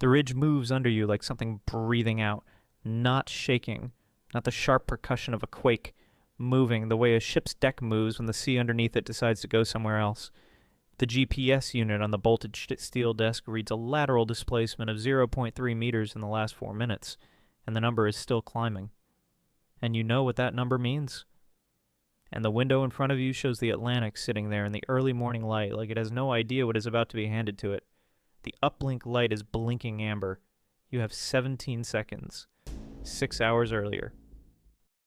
The ridge moves under you like something breathing out, not shaking, not the sharp percussion of a quake, moving the way a ship's deck moves when the sea underneath it decides to go somewhere else. The GPS unit on the bolted steel desk reads a lateral displacement of 0.3 meters in the last 4 minutes, and the number is still climbing. And you know what that number means? And the window in front of you shows the Atlantic sitting there in the early morning light like it has no idea what is about to be handed to it. The uplink light is blinking amber. You have 17 seconds. 6 hours earlier.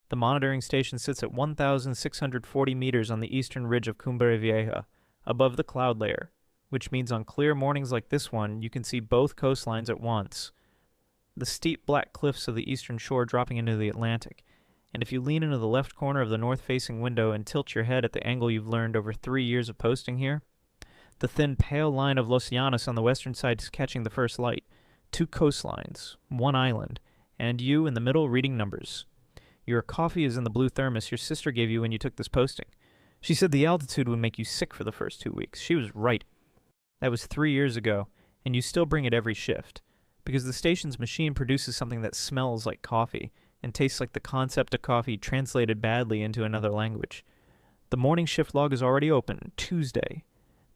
The monitoring station sits at 1,640 meters on the eastern ridge of Cumbre Vieja, above the cloud layer, which means on clear mornings like this one, you can see both coastlines at once. The steep black cliffs of the eastern shore dropping into the Atlantic, and if you lean into the left corner of the north-facing window and tilt your head at the angle you've learned over 3 years of posting here, the thin pale line of Los Llanos on the western side is catching the first light. 2 coastlines, 1 island, and you in the middle reading numbers. Your coffee is in the blue thermos your sister gave you when you took this posting. She said the altitude would make you sick for the first 2 weeks. She was right. That was 3 years ago, and you still bring it every shift, because the station's machine produces something that smells like coffee and tastes like the concept of coffee translated badly into another language. The morning shift log is already open, Tuesday.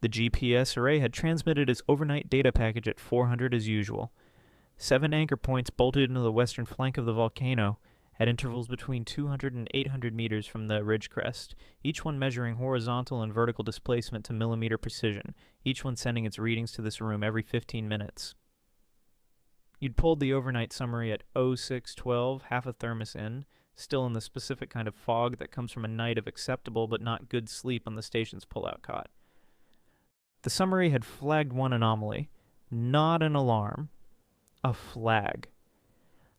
The GPS array had transmitted its overnight data package at 400 as usual. 7 anchor points bolted into the western flank of the volcano at intervals between 200 and 800 meters from the ridge crest, each one measuring horizontal and vertical displacement to millimeter precision, each one sending its readings to this room every 15 minutes. You'd pulled the overnight summary at 0612, half a thermos in, still in the specific kind of fog that comes from a night of acceptable but not good sleep on the station's pullout cot. The summary had flagged one anomaly, not an alarm, a flag.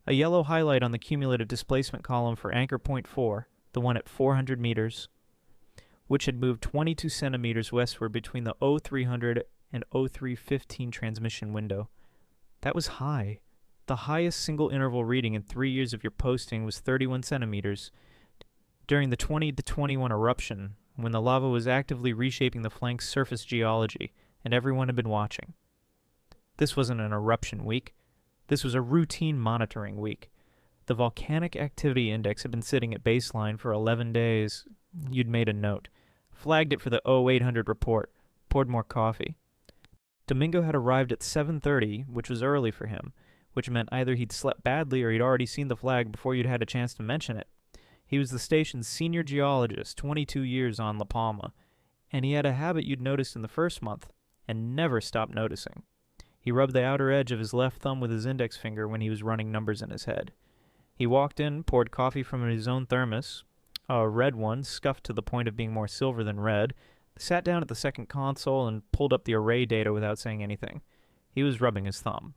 A yellow highlight on the cumulative displacement column for anchor point 4, the one at 400 meters, which had moved 22 centimeters westward between the 0300 and 0315 transmission window. That was high. The highest single interval reading in 3 years of your posting was 31 centimeters. During the 20 to 21 eruption, when the lava was actively reshaping the flank's surface geology, and everyone had been watching. This wasn't an eruption week. This was a routine monitoring week. The volcanic activity index had been sitting at baseline for 11 days. You'd made a note. Flagged it for the 0800 report. Poured more coffee. Domingo had arrived at 7:30, which was early for him, which meant either he'd slept badly or he'd already seen the flag before you'd had a chance to mention it. He was the station's senior geologist, 22 years on La Palma, and he had a habit you'd noticed in the first month, and never stopped noticing. He rubbed the outer edge of his left thumb with his index finger when he was running numbers in his head. He walked in, poured coffee from his own thermos, a red one, scuffed to the point of being more silver than red, sat down at the second console and pulled up the array data without saying anything. He was rubbing his thumb.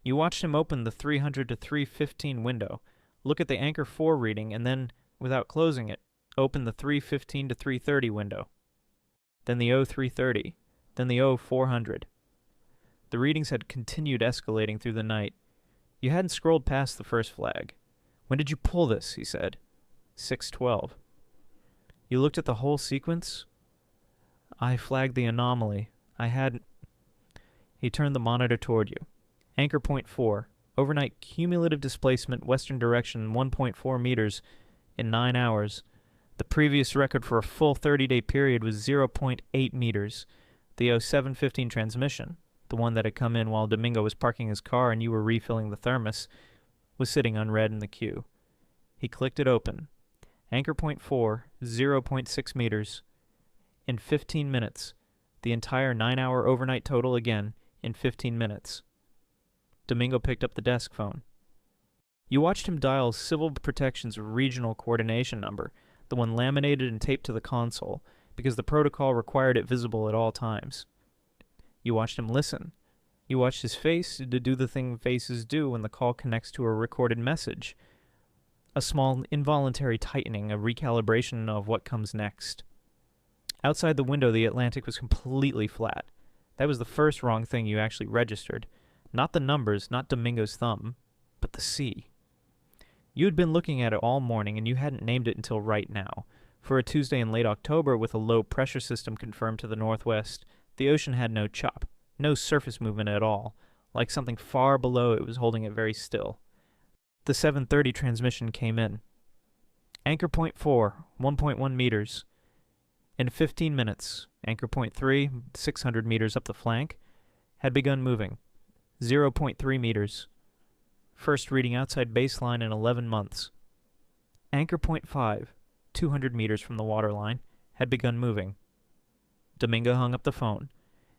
You watched him open the 300 to 315 window, look at the anchor 4 reading, and then, without closing it, open the 315 to 330 window. Then the 0330, then the 0400. The readings had continued escalating through the night. You hadn't scrolled past the first flag. When did you pull this? He said. 6:12. You looked at the whole sequence? I flagged the anomaly. I hadn't. He turned the monitor toward you. Anchor point 4. Overnight cumulative displacement western direction 1.4 meters in 9 hours. The previous record for a full 30-day period was 0.8 meters. The 0715 transmission, the one that had come in while Domingo was parking his car and you were refilling the thermos, was sitting unread in the queue. He clicked it open. Anchor point 4, 0.6 meters. In 15 minutes. The entire 9-hour overnight total again, in 15 minutes. Domingo picked up the desk phone. You watched him dial Civil Protection's regional coordination number, the one laminated and taped to the console, because the protocol required it visible at all times. You watched him listen. You watched his face to do the thing faces do when the call connects to a recorded message. A small involuntary tightening, a recalibration of what comes next. Outside the window, the Atlantic was completely flat. That was the first wrong thing you actually registered. Not the numbers, not Domingo's thumb, but the sea. You had been looking at it all morning, and you hadn't named it until right now. For a Tuesday in late October with a low pressure system confirmed to the northwest, the ocean had no chop, no surface movement at all. like something far below it was holding it very still. The 7:30 transmission came in. Anchor point 4, 1.1 meters. In 15 minutes, anchor point 3, 600 meters up the flank, had begun moving. 0.3 meters. First reading outside baseline in 11 months. Anchor point 5, 200 meters from the waterline, had begun moving. Domingo hung up the phone.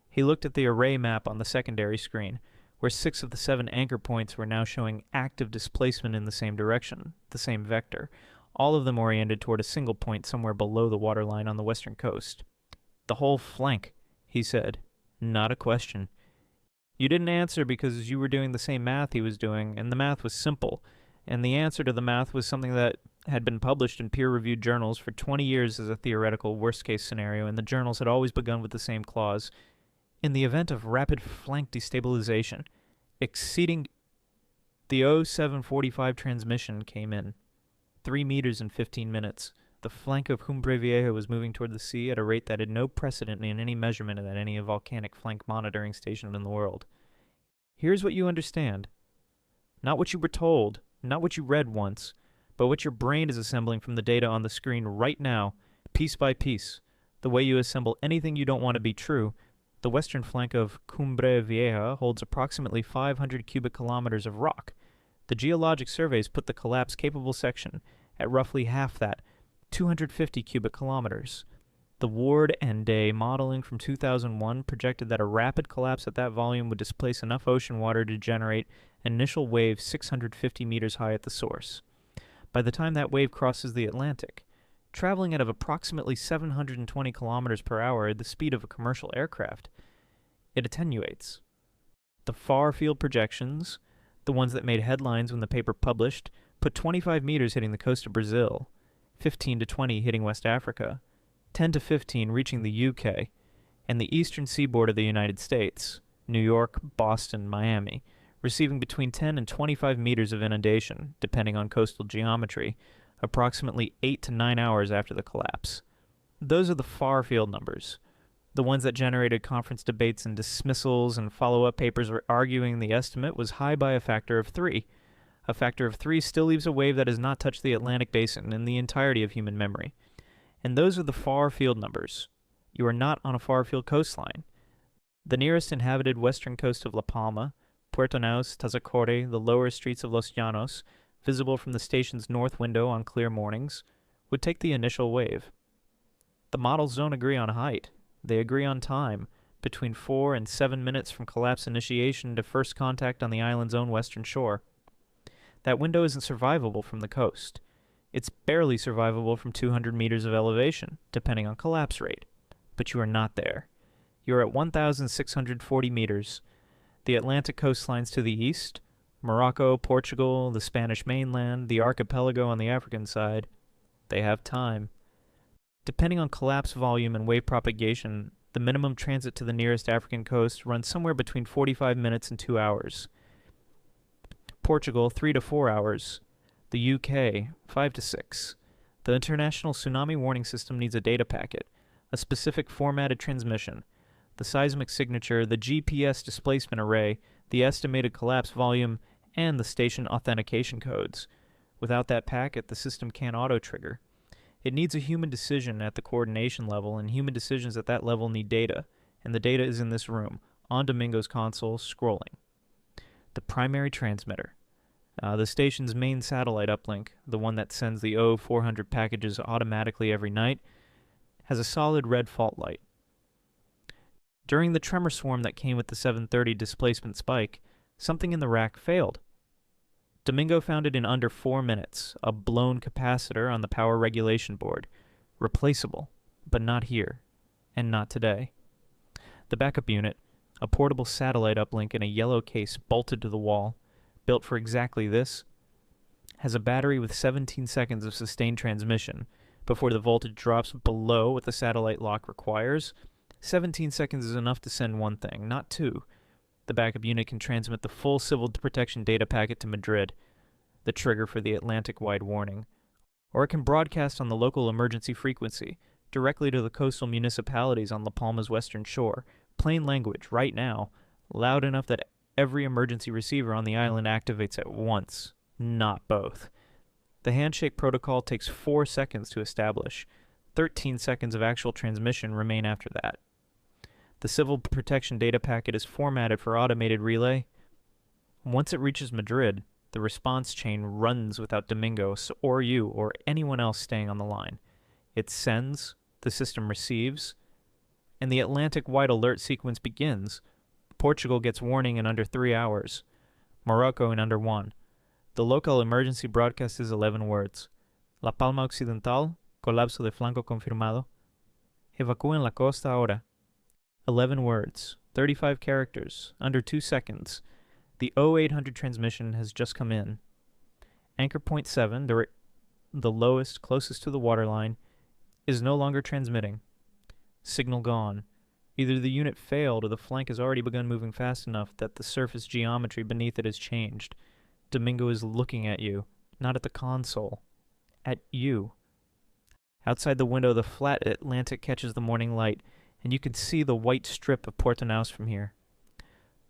He looked at the array map on the secondary screen, where 6 of the 7 anchor points were now showing active displacement in the same direction, the same vector, all of them oriented toward a single point somewhere below the waterline on the western coast. The whole flank, he said. Not a question. You didn't answer because you were doing the same math he was doing, and the math was simple, and the answer to the math was something that had been published in peer-reviewed journals for 20 years as a theoretical worst-case scenario, and the journals had always begun with the same clause. In the event of rapid flank destabilization, exceeding the 0745 transmission came in. 3 meters in 15 minutes. The flank of Cumbre Vieja was moving toward the sea at a rate that had no precedent in any measurement at any volcanic flank monitoring station in the world. Here's what you understand. Not what you were told, not what you read once, but what your brain is assembling from the data on the screen right now, piece by piece. The way you assemble anything you don't want to be true. The western flank of Cumbre Vieja holds approximately 500 cubic kilometers of rock. The geologic surveys put the collapse-capable section at roughly half that, 250 cubic kilometers. The Ward and Day modeling from 2001 projected that a rapid collapse at that volume would displace enough ocean water to generate an initial wave 650 meters high at the source. By the time that wave crosses the Atlantic, traveling at approximately 720 kilometers per hour at the speed of a commercial aircraft, it attenuates. The far-field projections, the ones that made headlines when the paper published, put 25 meters hitting the coast of Brazil, 15 to 20 hitting West Africa, 10 to 15 reaching the UK, and the eastern seaboard of the United States, New York, Boston, Miami, receiving between 10 and 25 meters of inundation, depending on coastal geometry, approximately 8 to 9 hours after the collapse. Those are the far-field numbers, the ones that generated conference debates and dismissals and follow-up papers arguing the estimate was high by a factor of 3. A factor of 3 still leaves a wave that has not touched the Atlantic basin in the entirety of human memory. And those are the far-field numbers. You are not on a far-field coastline. The nearest inhabited western coast of La Palma, Puerto Naos, Tazacorte, the lower streets of Los Llanos, visible from the station's north window on clear mornings, would take the initial wave. The models don't agree on height. They agree on time, between 4 and 7 minutes from collapse initiation to first contact on the island's own western shore. That window isn't survivable from the coast. It's barely survivable from 200 meters of elevation, depending on collapse rate. But you are not there. You are at 1,640 meters. The Atlantic coastlines to the east, Morocco, Portugal, the Spanish mainland, the archipelago on the African side, they have time. Depending on collapse volume and wave propagation, the minimum transit to the nearest African coast runs somewhere between 45 minutes and 2 hours. Portugal, 3 to 4 hours. The UK, 5 to 6. The International Tsunami Warning System needs a data packet, a specific formatted transmission, the seismic signature, the GPS displacement array, the estimated collapse volume, and the station authentication codes. Without that packet, the system can't auto-trigger. It needs a human decision at the coordination level, and human decisions at that level need data, and the data is in this room, on Domingo's console, scrolling. The primary transmitter. The station's main satellite uplink, the one that sends the O400 packages automatically every night, has a solid red fault light. During the tremor swarm that came with the 7:30 displacement spike, something in the rack failed. Domingo found it in under 4 minutes, a blown capacitor on the power regulation board. Replaceable, but not here, and not today. The backup unit, a portable satellite uplink in a yellow case bolted to the wall, built for exactly this, has a battery with 17 seconds of sustained transmission before the voltage drops below what the satellite lock requires. 17 seconds is enough to send one thing, not two. The backup unit can transmit the full civil protection data packet to Madrid, the trigger for the Atlantic-wide warning, or it can broadcast on the local emergency frequency, directly to the coastal municipalities on La Palma's western shore, plain language, right now, loud enough that every emergency receiver on the island activates at once, not both. The handshake protocol takes 4 seconds to establish. 13 seconds of actual transmission remain after that. The civil protection data packet is formatted for automated relay. Once it reaches Madrid, the response chain runs without Domingo or you or anyone else staying on the line. It sends, the system receives, and the Atlantic-wide alert sequence begins. Portugal gets warning in under 3 hours. Morocco in under 1. The local emergency broadcast is 11 words. La Palma Occidental, colapso de flanco confirmado. Evacúen la costa ahora. 11 words, 35 characters, under 2 seconds. The 0800 transmission has just come in. Anchor point 7, the lowest, closest to the waterline, is no longer transmitting. Signal gone. Either the unit failed or the flank has already begun moving fast enough that the surface geometry beneath it has changed. Domingo is looking at you, not at the console. At you. Outside the window, the flat Atlantic catches the morning light, and you can see the white strip of Porto Naus from here.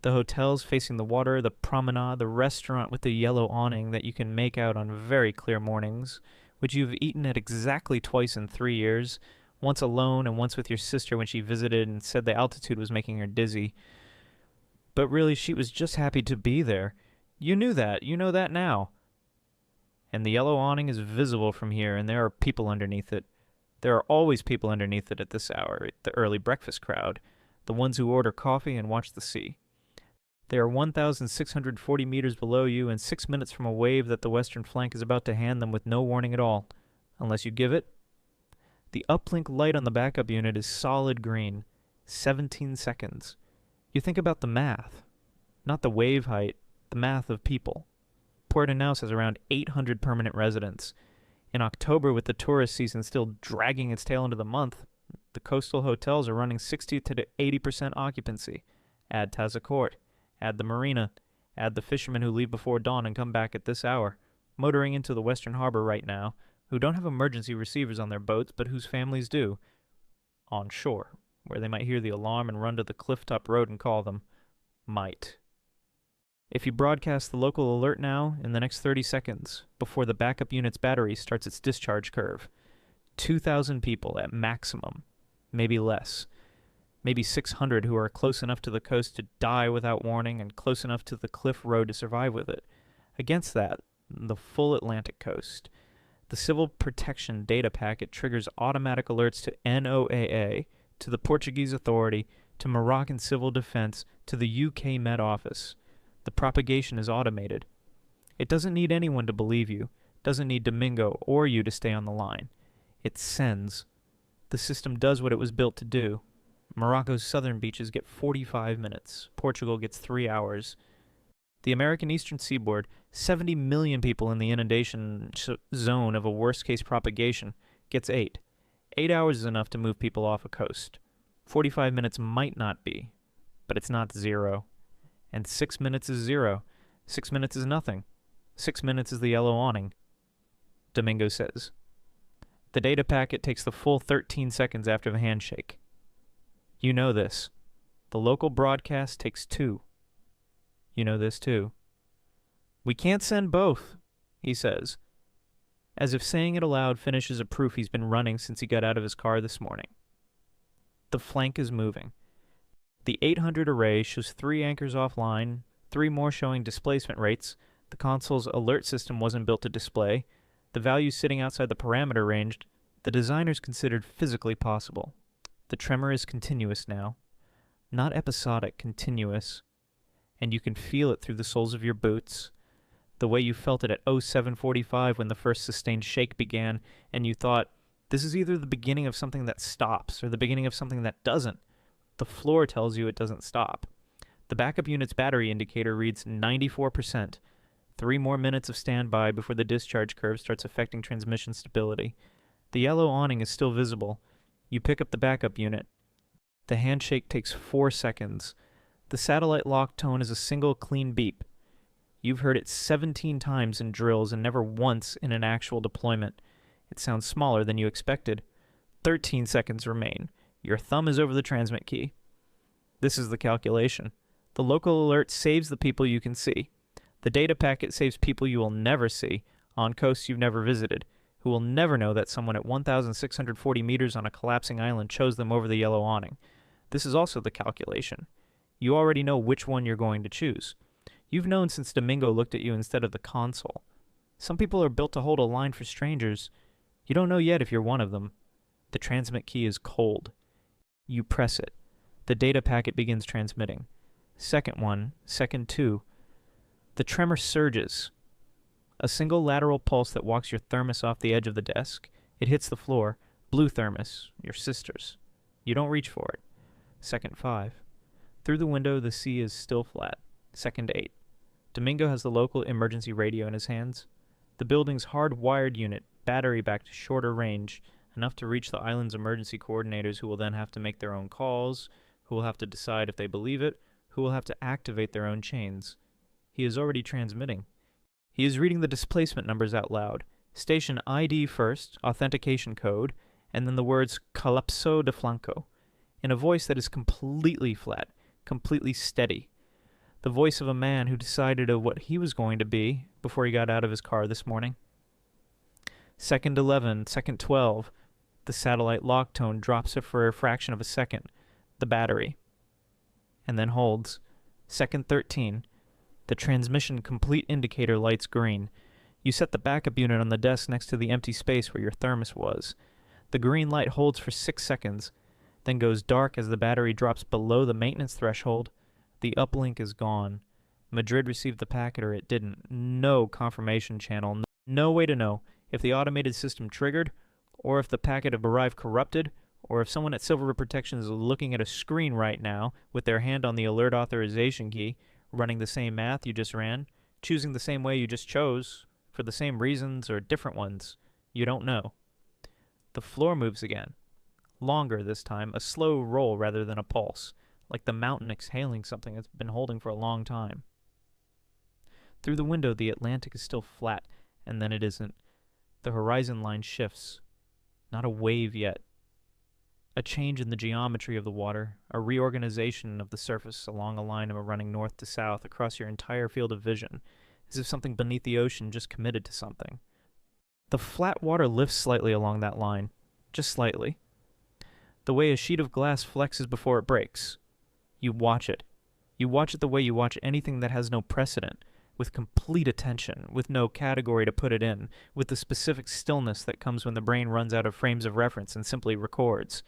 The hotels facing the water, the promenade, the restaurant with the yellow awning that you can make out on very clear mornings, which you've eaten at exactly twice in 3 years, once alone and once with your sister when she visited and said the altitude was making her dizzy. But really, she was just happy to be there. You knew that. You know that now. And the yellow awning is visible from here, and there are people underneath it. There are always people underneath it at this hour, the early breakfast crowd, the ones who order coffee and watch the sea. They are 1,640 meters below you and 6 minutes from a wave that the western flank is about to hand them with no warning at all, unless you give it. The uplink light on the backup unit is solid green, 17 seconds. You think about the math, not the wave height, the math of people. Puerto Naus has around 800 permanent residents. In October, with the tourist season still dragging its tail into the month, the coastal hotels are running 60 to 80% occupancy. Add Taza Court, add the marina, add the fishermen who leave before dawn and come back at this hour, motoring into the western harbor right now, who don't have emergency receivers on their boats, but whose families do. On shore, where they might hear the alarm and run to the cliff-top road and call them. Might. If you broadcast the local alert now, in the next 30 seconds, before the backup unit's battery starts its discharge curve, 2,000 people at maximum, maybe less. Maybe 600 who are close enough to the coast to die without warning and close enough to the cliff road to survive with it. Against that, the full Atlantic coast. The Civil Protection Data Packet triggers automatic alerts to NOAA, to the Portuguese Authority, to Moroccan Civil Defense, to the UK Met Office. The propagation is automated. It doesn't need anyone to believe you, doesn't need Domingo or you to stay on the line. It sends. The system does what it was built to do. Morocco's southern beaches get 45 minutes. Portugal gets 3 hours. The American eastern seaboard, 70 million people in the inundation zone of a worst-case propagation, gets 8. 8 hours is enough to move people off a coast. 45 minutes might not be, but it's not 0. And 6 minutes is 0. 6 minutes is nothing. 6 minutes is the yellow awning. Domingo says. The data packet takes the full 13 seconds after the handshake. You know this. The local broadcast takes 2. You know this too. We can't send both, he says, as if saying it aloud finishes a proof he's been running since he got out of his car this morning. The flank is moving. The 800 array shows 3 anchors offline, 3 more showing displacement rates. The console's alert system wasn't built to display. The values sitting outside the parameter range, the designers considered physically possible. The tremor is continuous now. Not episodic, continuous. And you can feel it through the soles of your boots, the way you felt it at 07:45 when the first sustained shake began, and you thought, this is either the beginning of something that stops or the beginning of something that doesn't. The floor tells you it doesn't stop. The backup unit's battery indicator reads 94%. 3 more minutes of standby before the discharge curve starts affecting transmission stability. The yellow awning is still visible. You pick up the backup unit. The handshake takes 4 seconds. The satellite lock tone is a single clean beep. You've heard it 17 times in drills and never once in an actual deployment. It sounds smaller than you expected. 13 seconds remain. Your thumb is over the transmit key. This is the calculation. The local alert saves the people you can see. The data packet saves people you will never see, on coasts you've never visited, who will never know that someone at 1,640 meters on a collapsing island chose them over the yellow awning. This is also the calculation. You already know which one you're going to choose. You've known since Domingo looked at you instead of the console. Some people are built to hold a line for strangers. You don't know yet if you're one of them. The transmit key is cold. You press it. The data packet begins transmitting. Second one, second two. The tremor surges. A single lateral pulse that walks your thermos off the edge of the desk. It hits the floor. Blue thermos, your sister's. You don't reach for it. Second 5. Through the window, the sea is still flat. Second 8. Domingo has the local emergency radio in his hands. The building's hard-wired unit, battery-backed to shorter range, enough to reach the island's emergency coordinators, who will then have to make their own calls, who will have to decide if they believe it, who will have to activate their own chains. He is already transmitting. He is reading the displacement numbers out loud. Station ID first, authentication code, and then the words Colapso de Flanco, in a voice that is completely flat, completely steady. The voice of a man who decided what he was going to be before he got out of his car this morning. Second 11, second 12. The satellite lock tone drops it for a fraction of a second. The battery. And then holds. Second 13. The transmission complete indicator lights green. You set the backup unit on the desk next to the empty space where your thermos was. The green light holds for 6 seconds, then goes dark as the battery drops below the maintenance threshold. The uplink is gone. Madrid received the packet or it didn't. No confirmation channel. No way to know if the automated system triggered, or if the packet had arrived corrupted, or if someone at Silver Protection is looking at a screen right now with their hand on the alert authorization key, running the same math you just ran, choosing the same way you just chose, for the same reasons or different ones. You don't know. The floor moves again. Longer this time, a slow roll rather than a pulse, like the mountain exhaling something it's been holding for a long time. Through the window, the Atlantic is still flat, and then it isn't. The horizon line shifts. Not a wave yet. A change in the geometry of the water, a reorganization of the surface along a line of running north to south across your entire field of vision, as if something beneath the ocean just committed to something. The flat water lifts slightly along that line, just slightly. The way a sheet of glass flexes before it breaks. You watch it. You watch it the way you watch anything that has no precedent, with complete attention, with no category to put it in, with the specific stillness that comes when the brain runs out of frames of reference and simply records.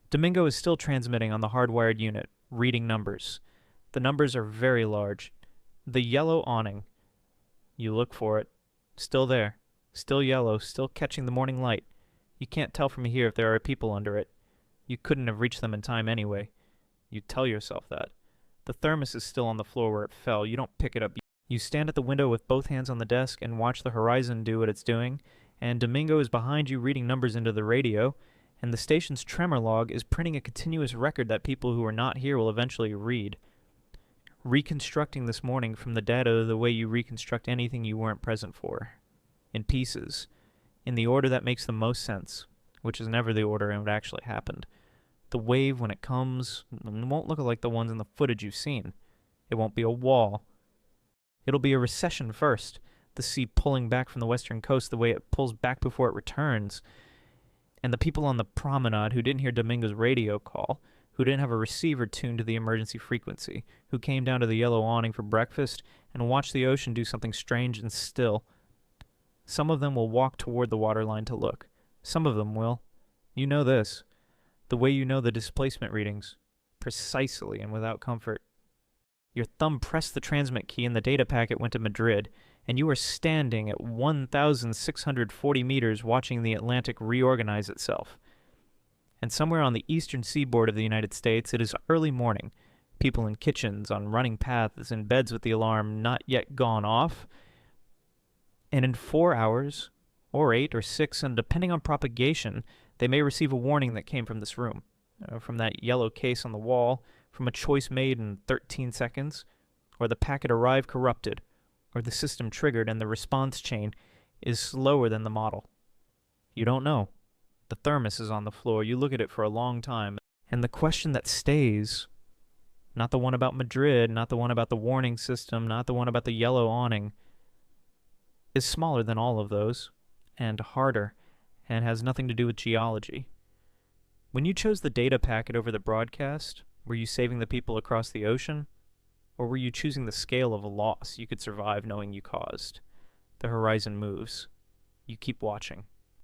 Domingo is still transmitting on the hardwired unit, reading numbers. The numbers are very large. The yellow awning. You look for it. Still there. Still yellow, still catching the morning light. You can't tell from here if there are people under it. You couldn't have reached them in time anyway. You tell yourself that. The thermos is still on the floor where it fell. You don't pick it up. You stand at the window with both hands on the desk and watch the horizon do what it's doing, and Domingo is behind you reading numbers into the radio, and the station's tremor log is printing a continuous record that people who are not here will eventually read. Reconstructing this morning from the data the way you reconstruct anything you weren't present for. In pieces. In the order that makes the most sense, which is never the order in what actually happened. The wave, when it comes, won't look like the ones in the footage you've seen. It won't be a wall. It'll be a recession first, the sea pulling back from the western coast the way it pulls back before it returns. And the people on the promenade who didn't hear Domingo's radio call, who didn't have a receiver tuned to the emergency frequency, who came down to the yellow awning for breakfast and watched the ocean do something strange and still. Some of them will walk toward the waterline to look. Some of them will. You know this. The way you know the displacement readings. Precisely and without comfort. Your thumb pressed the transmit key and the data packet went to Madrid, and you were standing at 1,640 meters watching the Atlantic reorganize itself. And somewhere on the eastern seaboard of the United States, it is early morning. People in kitchens, on running paths, in beds with the alarm not yet gone off. And in 4 hours, or 8 or 6, and depending on propagation, they may receive a warning that came from this room, from that yellow case on the wall, from a choice made in 13 seconds, or the packet arrived corrupted, or the system triggered and the response chain is slower than the model. You don't know. The thermos is on the floor. You look at it for a long time, and the question that stays, Not the one about Madrid, not the one about the warning system, not the one about the yellow awning, is smaller than all of those, and harder, and has nothing to do with geology. When you chose the data packet over the broadcast, were you saving the people across the ocean? Or were you choosing the scale of a loss you could survive knowing you caused? The horizon moves. You keep watching.